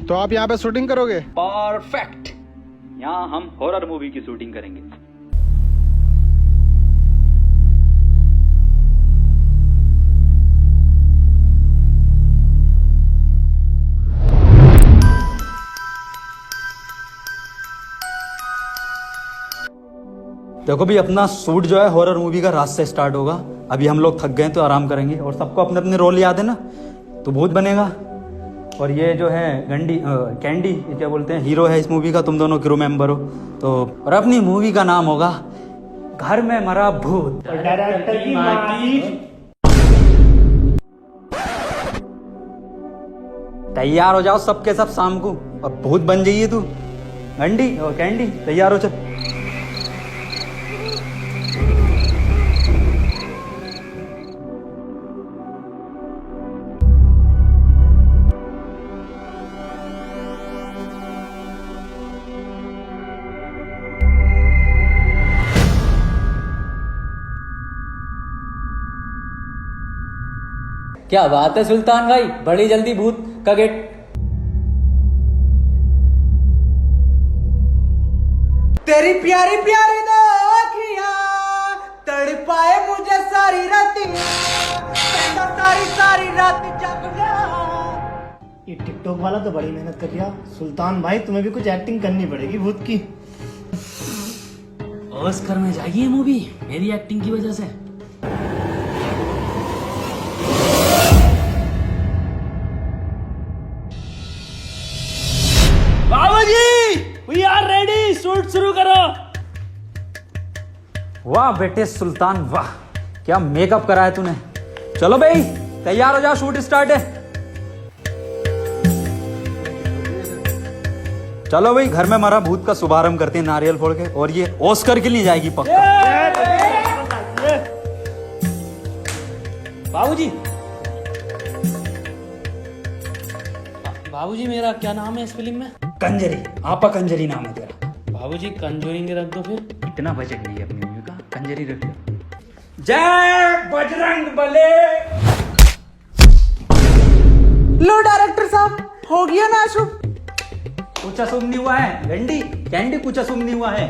तो आप यहाँ पे शूटिंग करोगे? परफेक्ट। यहाँ हम हॉरर मूवी की शूटिंग करेंगे। देखो भी अपना शूट जो है हॉरर मूवी का रात से स्टार्ट होगा। अभी हम लोग थक गए तो आराम करेंगे और सबको अपने अपने रोल याद है ना। तो भूत बनेगा और ये जो है कैंडी, ये क्या बोलते हैं, हीरो है इस मूवी का। तुम दोनों क्रू मेंबर हो। तो और अपनी मूवी का नाम होगा घर में मरा भूत। डायरेक्टर की माँ की। तैयार हो जाओ सबके सब शाम को और भूत बन जाइए तू। घंटी और कैंडी तैयार हो चल। क्या बात है सुल्तान भाई, बड़ी जल्दी भूत का गेट। तेरी प्यारी प्यारी दो आँखियाँ तड़पाए मुझे सारी रातियाँ, सारी सारी रात जगना। ये टिकटॉक वाला तो बड़ी मेहनत कर रहा। सुल्तान भाई तुम्हें भी कुछ एक्टिंग करनी पड़ेगी भूत की। ऑस्कर में जाएगी ये मूवी मेरी एक्टिंग की वजह से। वी आर रेडी, शूट शुरू करो। वाह बेटे सुल्तान, वाह क्या मेकअप करा है तूने। चलो भाई तैयार हो जाओ, शूट स्टार्ट है। चलो भाई घर में मरा भूत का शुभारंभ करते हैं नारियल फोड़ के। और ये ऑस्कर के लिए जाएगी पक्का। बाबूजी, बाबूजी मेरा क्या नाम है इस फिल्म में? कंजरी, आपा कंजरी नाम है तेरा। बाबूजी कंजूरिंग रख दो फिर। इतना बजट नहीं है अपनी मूवी का, कंजरी रख लो। जय बजरंग बले। लो डायरेक्टर साहब, हो गया ना शूट? कुछ अशुभ नहीं हुआ है घंटी कैंडी, कुछ अशुभ नहीं हुआ है।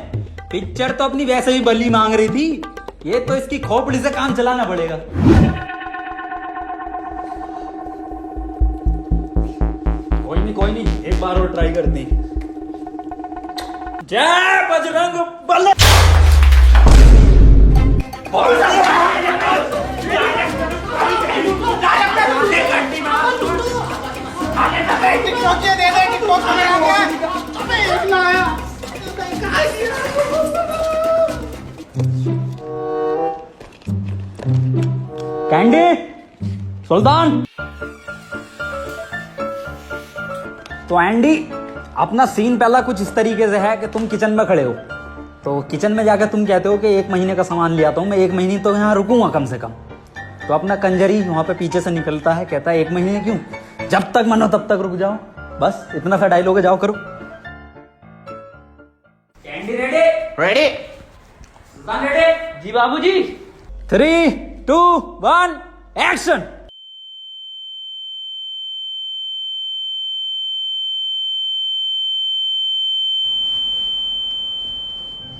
पिक्चर तो अपनी वैसे ही बली मांग रही थी, ये तो इसकी खोपड़ी से काम चलाना पड़ेगा। कोई नहीं एक बार और ट्राई करते हैं। जय बजरंग बले। कैंडी, सुल्तान। तो एंडी अपना सीन पहला कुछ इस तरीके से है कि तुम किचन में खड़े हो। तो किचन में जाकर तुम कहते हो कि 1 महीने का सामान ले आता हूँ मैं, 1 महीने तो यहाँ रुकूंगा कम से कम। तो अपना कंजरी वहां पे पीछे से निकलता है, कहता है 1 महीने क्यों, जब तक मनो तब तक रुक जाओ। बस इतना सा डायलॉग है, जाओ करो। Candy ready? रेडी। सुल्तान रेडी? जी बाबूजी। 3, 2, 1 एक्शन।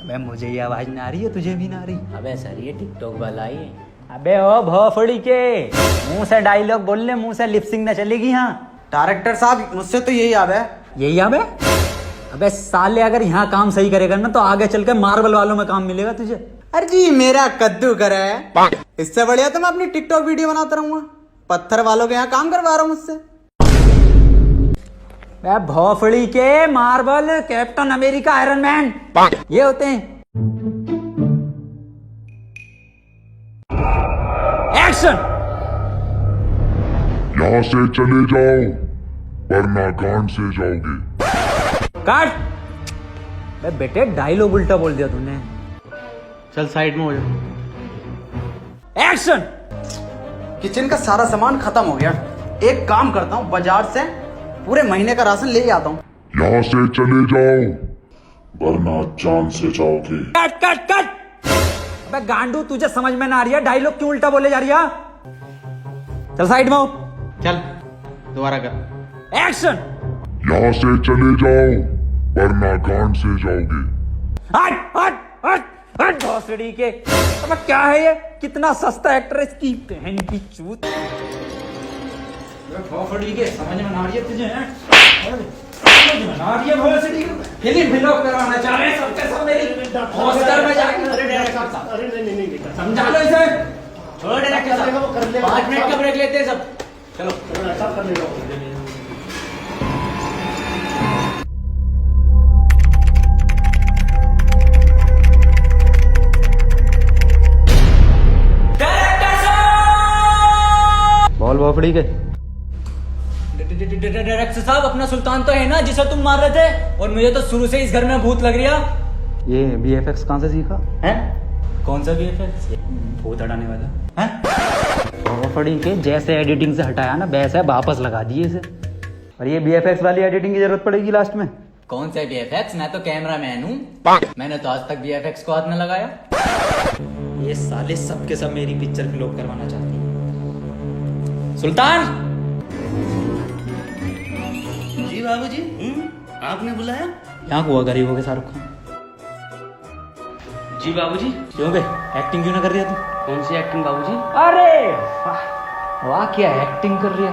अबे मुझे ये आवाज ना आ रही है, तुझे भी ना आ रही? अबे सर ये टिकटॉक वाला ही है। अबे ओ भोफड़ी के मुंह से डायलॉग बोल ले, मुंह से लिपसिंग ना चलेगी। हाँ डायरेक्टर साहब मुझसे तो यही याद है। यही याद है? अबे साले अगर यहाँ काम सही करेगा ना तो आगे चल के मार्वल वालों में काम मिलेगा तुझे। अरे जी मेरा कद्दू करे है, इससे बढ़िया तो मैं अपनी टिकटॉक वीडियो बनाता रहूंगा। पत्थर वालों के यहाँ काम करवा रहा हूँ मुझसे। भोफड़ी के Marvel, captain America, iron man ये होते हैं। एक्शन। यहाँ से चले जाओ वरना गांड से जाओगे। काट। बे बेटे डायलॉग उल्टा बोल दिया तूने। चल साइड में हो जा। एक्शन। किचन का सारा सामान खत्म हो गया। एक काम करता हूँ, बाजार से पूरे महीने का राशन ले आता हूँ। यहाँ से चले जाओ वरना जान से जाओगे। Cut cut cut. अबे गांडू तुझे समझ में ना आ रही है, डायलॉग क्यों उल्टा बोले जा रही है? चल साइड में हो। चल दोबारा कर। एक्शन। यहाँ से चले जाओ वरना गांड से जाओगे। हट हट हट हट भोसड़ी के। अबे क्या है ये? कितना सस्ता एक्टर है इसकी बहन की चूत। भोसड़ी के समझ में ना आ रही है तुझे? समझ में ना आ रही है भोसड़ी के। फिल्म ब्लॉक करवाना चाह रहे हैं सबके सब मेरी ऑस्कर में जाके। अरे डायरेक्टर साहब समझा लो इसे। छोड़ो डायरेक्टर साहब, 5 मिनट का ब्रेक लेते हैं सब। चलो बोल भोपड़ी के। डायरेक्टर साहब अपना सुल्तान तो है ना जिसे तुम मार रहे थे, और मुझे तो शुरू से इस घर में भूत लग रहा। ये VFX कहाँ से सीखा है? कौन सा VFX? भूत हटाने वाला है। भोपड़ी के जैसे एडिटिंग से हटाया ना वैसे वापस लगा दिए इसे। और ये VFX वाली एडिटिंग की जरूरत पड़ेगी लास्ट में। कौन सा VFX? मैं तो कैमरा मैन हूँ, मैंने तो आज तक VFX को हाथ में लगाया। ये साले सब के सब मेरी पिक्चर फ्लॉप करवाना चाहती है। सुल्तान जी बाबूजी। आपने बुलाया? यहाँ हुआ गरीबों के शाहरुख खान। जी बाबूजी। क्यों बे एक्टिंग क्यों ना कर रही है तू? कौन सी एक्टिंग बाबूजी? अरे वाह वाह क्या एक्टिंग कर रही है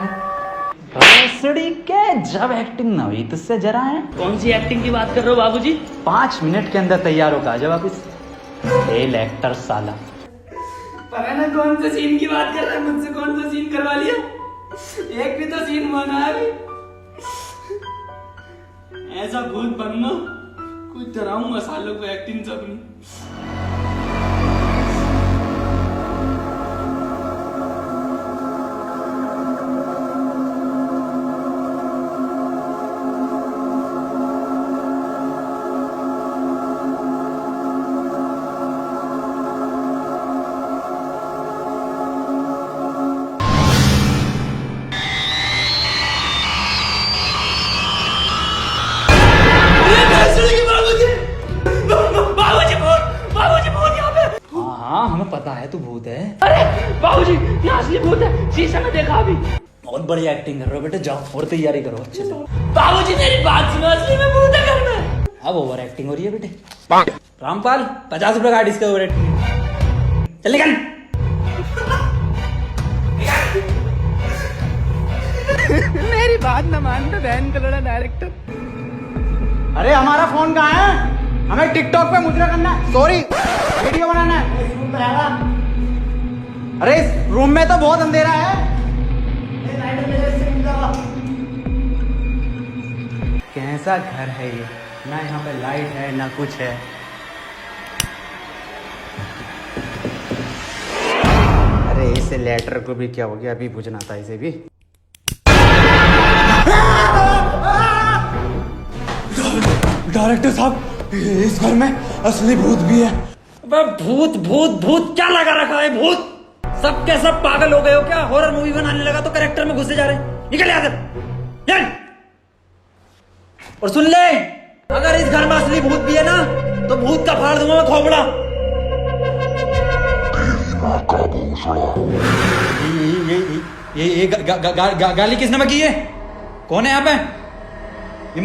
भोसड़ी के। जब एक्टिंग ना हुई तुझसे जरा है। कौन सी एक्टिंग की बात कर रहे हो बाबूजी? 5 मिनट के अंदर तैयार होकर आ जा वापिस। फेल एक्टर साला। पता ना कौन से सीन की बात कर रहा है, मुझसे कौन सा सीन करवा लिया। एक भी तो सीन बना है अभी। ऐसा भूत बनना कुछ डराऊंगा सालों को एक्टिंग से अपनी। हाँ हमें पता है तू भूत है। अरे बाबूजी ये असली भूत है, शीशे में देखा अभी। बहुत बढ़िया एक्टिंग कर रहे हो बेटे, जाओ और तैयारी करो अच्छे से। बाबूजी मेरी बात सुनो, असली में भूत है घर में। अब ओवर एक्टिंग हो रही है बेटे। रामपाल 50 रुपए गाड़ी इसका ओवर एक्टिंग। चल निकल। मेरी बात न मान तो बहन का लड़ा डायरेक्टर। अरे हमारा फोन कहाँ है? हमें टिकटॉक पे मुद्रा करना है, सॉरी वीडियो बनाना है। अरे इस रूम में तो बहुत अंधेरा है। कैसा घर है ये? ना यहाँ पे लाइट है ना कुछ है। अरे इसे लेटर को भी क्या हो गया, अभी बुझना था इसे भी। डायरेक्टर साहब इस घर में असली भूत भी है। भूत भूत भूत क्या लगा रखा है? भूत सबके सब पागल हो गए हो क्या? हॉरर मूवी बनाने लगा तो कैरेक्टर में घुसे जा रहे हैं। निकल यहाँ से चल। और सुन ले, अगर इस घर में असली भूत भी है ना तो भूत का फाड़ दूंगा मैं खोपड़ा। ये गाली किसने में की है? कौन है यहाँ पे? ये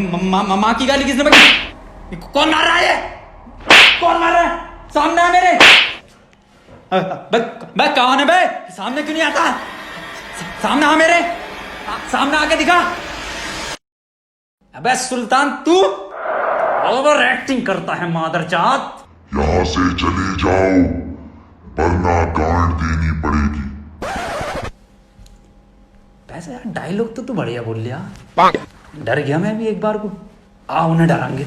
माँ की गाली किसने में की? कौन मार रहा है? कौन मार रहा है? सामने आ मेरे। बे कौन है बे? सामने क्यों नहीं आता? सामने आ मेरे, सामने आके दिखा। अबे सुल्तान तू ओवर एक्टिंग करता है मादरजात। यहाँ से चले जाओ वरना गांड देनी पड़ेगी। वैसे यार डायलॉग तो तू बढ़िया बोल लिया। डर गया मैं भी एक बार को। आ उन्हें डरांगे।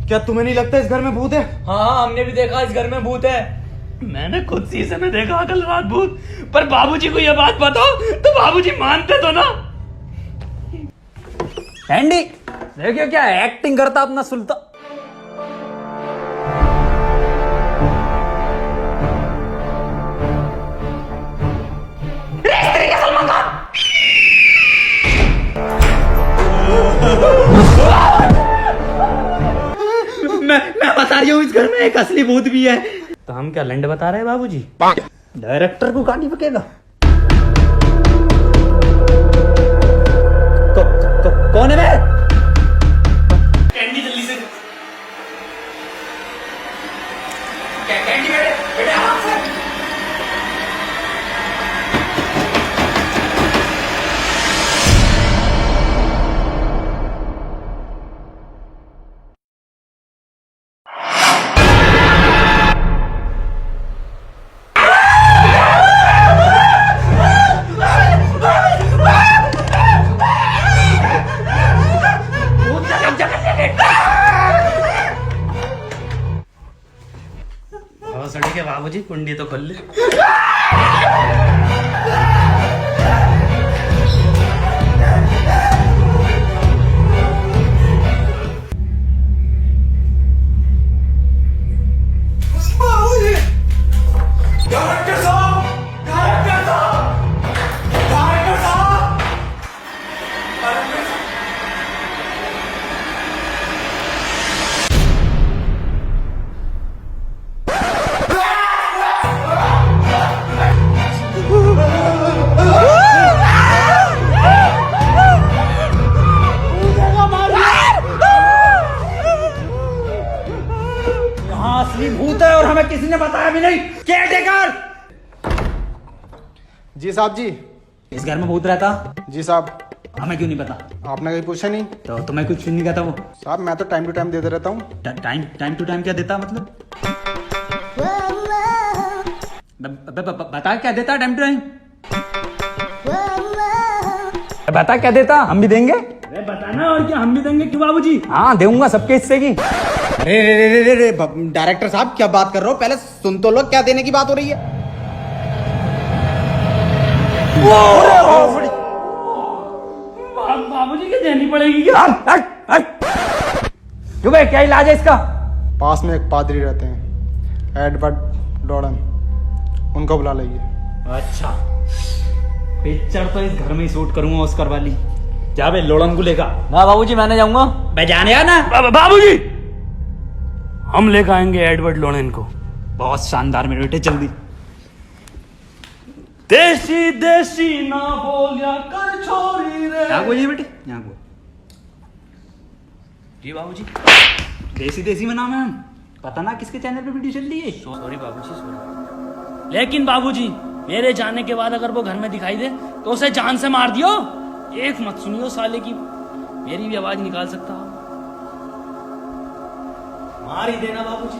क्या तुम्हें नहीं लगता इस घर में भूत है? हाँ हमने भी देखा इस घर में भूत है। मैंने खुद शीशे में देखा कल रात भूत। पर बाबूजी को यह बात बताओ तो बाबूजी मानते तो ना। एंडी देखिए क्या एक्टिंग करता अपना सुल्तान। मैं बता रही हूँ इस घर में एक असली भूत भी है। तो हम क्या लंड बता रहे हैं बाबूजी? डायरेक्टर को गाली बकेगा। कौन है मैं? कैंडी जल्दी से। कैंडी बेटे बेटे आराम से। सड़ी के बाबूजी कुंडी तो खोल ले। असली भूत है और हमें किसी ने बताया भी नहीं। केयरटेकर। जी साहब जी। इस घर में भूत रहता? जी साहब। हमें क्यों नहीं पता? आपने कहीं पूछा नहीं? तो तुम्हें कुछ नहीं कहता वो? साहब मैं तो टाइम टू टाइम देते रहता हूँ। टाइम टू टाइम क्या देता मतलब? बता क्या देता टाइम टू टाइम? बता क्या देता, हम भी देंगे। अरे बताना और क्या, हम भी देंगे क्यों बाबूजी? हाँ दूंगा सबके हिस्से की। अरे रे रे रे रे डायरेक्टर साहब क्या बात कर रहे हो? पहले सुन तो लो क्या देने की बात हो रही है। बाबूजी की देनी पड़ेगी क्या? क्यों भाई क्या इलाज है इसका? पास में एक पादरी रहते हैं, एडवर्ड डॉर्डन, उनको बुला लीजिए। अच्छा पिक्चर तो इस घर में ही शूट करूंगा ऑस्कर वाली। क्या बे लोड़न को लेगा? ना बाबूजी मैं नहीं जाऊंगा। मैं जाने आना। बाबूजी हम लेकर आएंगे एडवर्ड लोनेन को। बहुत शानदार मेरे बेटे, जल्दी। देसी देसी ना बोलिया कर छोरी रे। यहाँ बोलिए बेटे, यहाँ बोल। जी बाबूजी। देसी देसी में नाम है। पता ना किसके चैनल पे वीडियो चल रही है। सॉरी बाबूजी सॉरी। लेकिन बाबूजी मेरे जाने के बाद अगर वो घर में दिखाई दे तो उसे जान से मार दियो। एक मत सुनियो साले की, मेरी भी आवाज निकाल सकता हो। मार ही देना बाबूजी।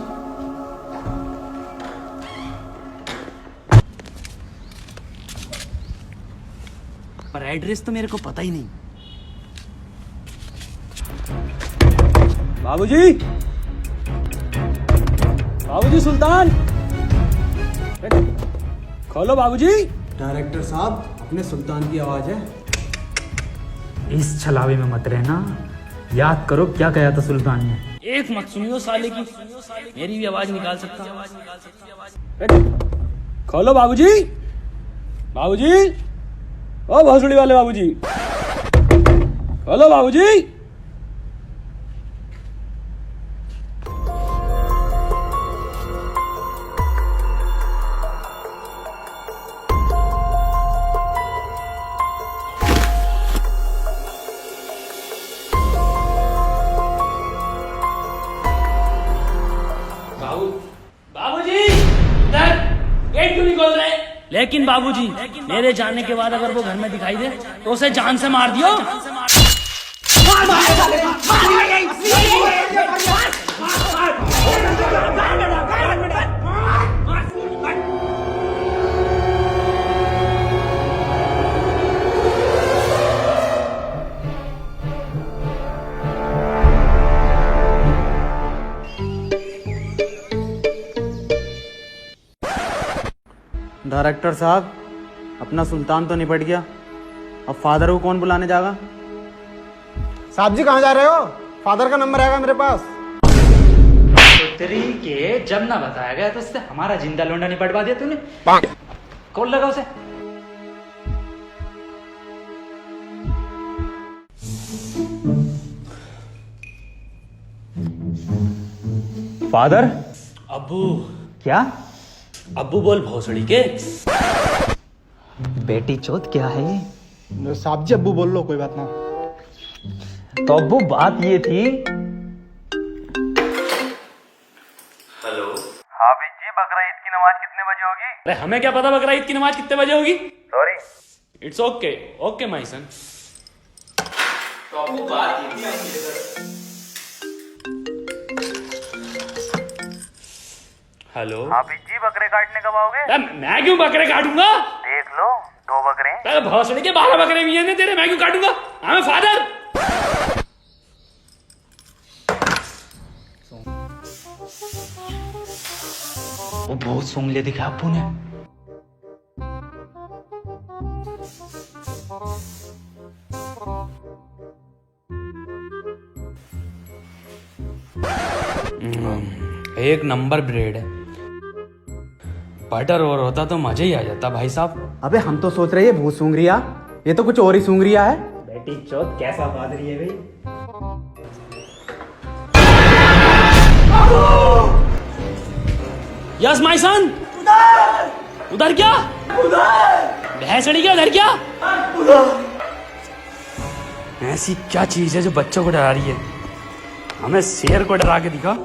पर एड्रेस तो मेरे को पता ही नहीं। बाबूजी, बाबूजी सुल्तान खोलो बाबूजी। डायरेक्टर साहब अपने सुल्तान की आवाज है। इस छलावे में मत रहना, याद करो क्या कहा था सुल्तान ने। एक मत सुनियो साले की, मेरी भी आवाज निकाल सकता हूँ। खोलो बाबूजी। बाबूजी, ओ भोसड़ी वाले बाबूजी, खोलो बाबूजी। बाबूजी इधर गेट क्यों नहीं खोल रहे? लेकिन बाबूजी मेरे जाने के बाद अगर वो घर में दिखाई दे तो उसे जान से मार दियो। डायरेक्टर साहब अपना सुल्तान तो निपट गया, अब फादर को कौन बुलाने जाएगा? साहब जी कहाँ जा रहे हो? फादर का नंबर आएगा मेरे पास। तेरी के जब ना बताया गया तो उससे हमारा जिंदा लोंडा नहीं पटवा दिया तूने। कॉल लगा उसे। फादर। अब्बू। क्या? अब्बू बोल भोसड़ी के। बेटी चोत क्या है ये? साहब जी अब्बू बोल लो, कोई बात ना। तो अब्बू बात ये थी। हेलो। हाँ जी, बकरा ईद की नमाज कितने बजे होगी? अरे हमें क्या पता बकरा ईद की नमाज कितने बजे होगी? Sorry. It's okay, okay my son. तो अब्बू बात ये थी। हेलो। हाँ जी, बकरे काटने कब आओगे? मैं क्यों बकरे काटूंगा? देख लो, 2 बकरे हैं। अरे भोसड़ी के 12 बकरे भी हैं तेरे, मैं क्यों काटूंगा? हाँ फादर। वो बहुत सूंघले दिखा अब्बू ने। एक नंबर ब्रेड है। बटर और होता तो मजा ही आ जाता भाई साहब। अबे हम तो सोच रहे हैं भूत सूंघ रिया, ये तो कुछ और ही सूंघ रिया है। बेटी चोत कैसा पादरी है भाई? Yes my son. उधर क्या? भैंसड़ी क्या? उधर क्या? ऐसी क्या चीज है जो बच्चों को डरा रही है? हमें शेर को डरा के दिखा।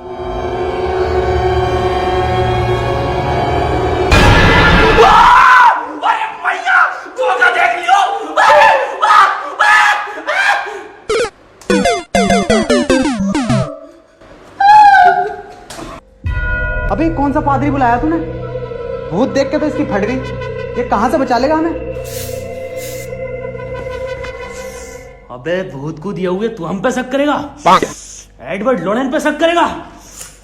अबे कौन सा पादरी बुलाया तूने? भूत देख के तो इसकी फट गई। ये कहां से बचा लेगा हमें? अबे भूत को दिया हुए तू हम पे शक करेगा? एडवर्ड लोरेन पे शक करेगा?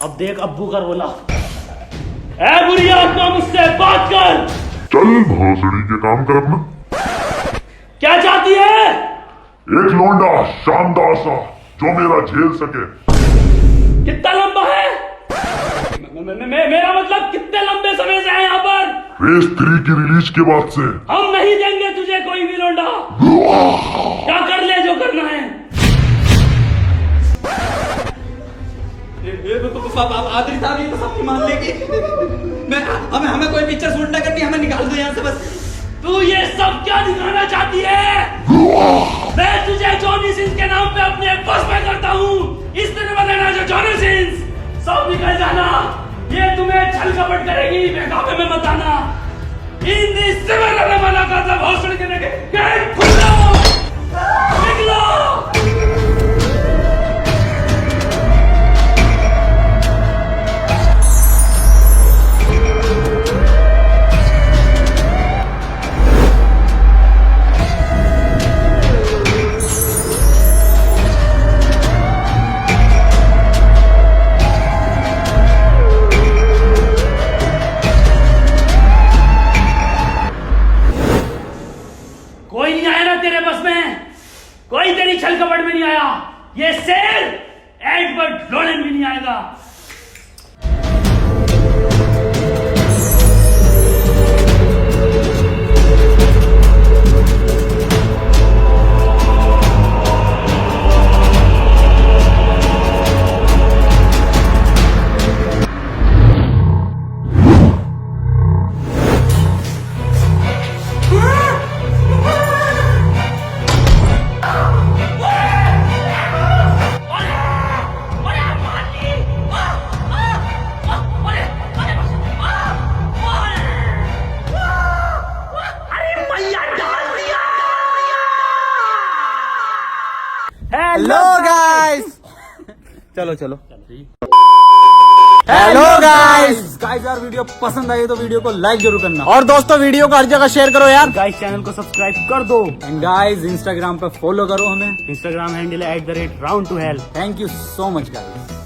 अब देख अब्बू का रोला। ए बुरी आत्मा, मुझसे बात कर। चल भोसड़ी के काम कर अपना। क्या चाहती है? एक लौंडा शानदार सा जो मेरा झेल सके। कितना लंबा है? मेरा मतलब कितने लंबे समय से है यहाँ पर? फेज 3 की रिलीज के बाद से। हम नहीं देंगे तुझे कोई भी लौंडा। क्या कर ले जो करना है। पादरी साहब ये तो सबकी मान लेगी। हमें कोई पिक्चर शूट ना करनी, हमें निकाल दो यहाँ से बस। तू ये सब क्या दिखाना चाहती है? मैं तुझे जॉनी सिंस के नाम पे अपने बस में करता हूँ। इस तरह बताना जो जॉनी सिंस सब निकल जाना। ये तुम्हें छल कपट करेगी, बेकाबे में मत आना। इन इससे मैंने मना करता भोसड़ी के देखे। गेट खुलो, निकलो। कोई नहीं आया ना तेरे बस में, कोई तेरी छल कपट में नहीं आया। ये शेर एडवर्ड लोरेन भी नहीं आएगा। Hello guys. चलो हेलो गाइस। यार वीडियो पसंद आई तो वीडियो को लाइक जरूर करना, और दोस्तों वीडियो को हर जगह शेयर करो यार। गाइस चैनल को सब्सक्राइब कर दो, एंड गाइस इंस्टाग्राम पे फॉलो करो हमें। इंस्टाग्राम हैंडल है @round2hell। Thank you so much guys.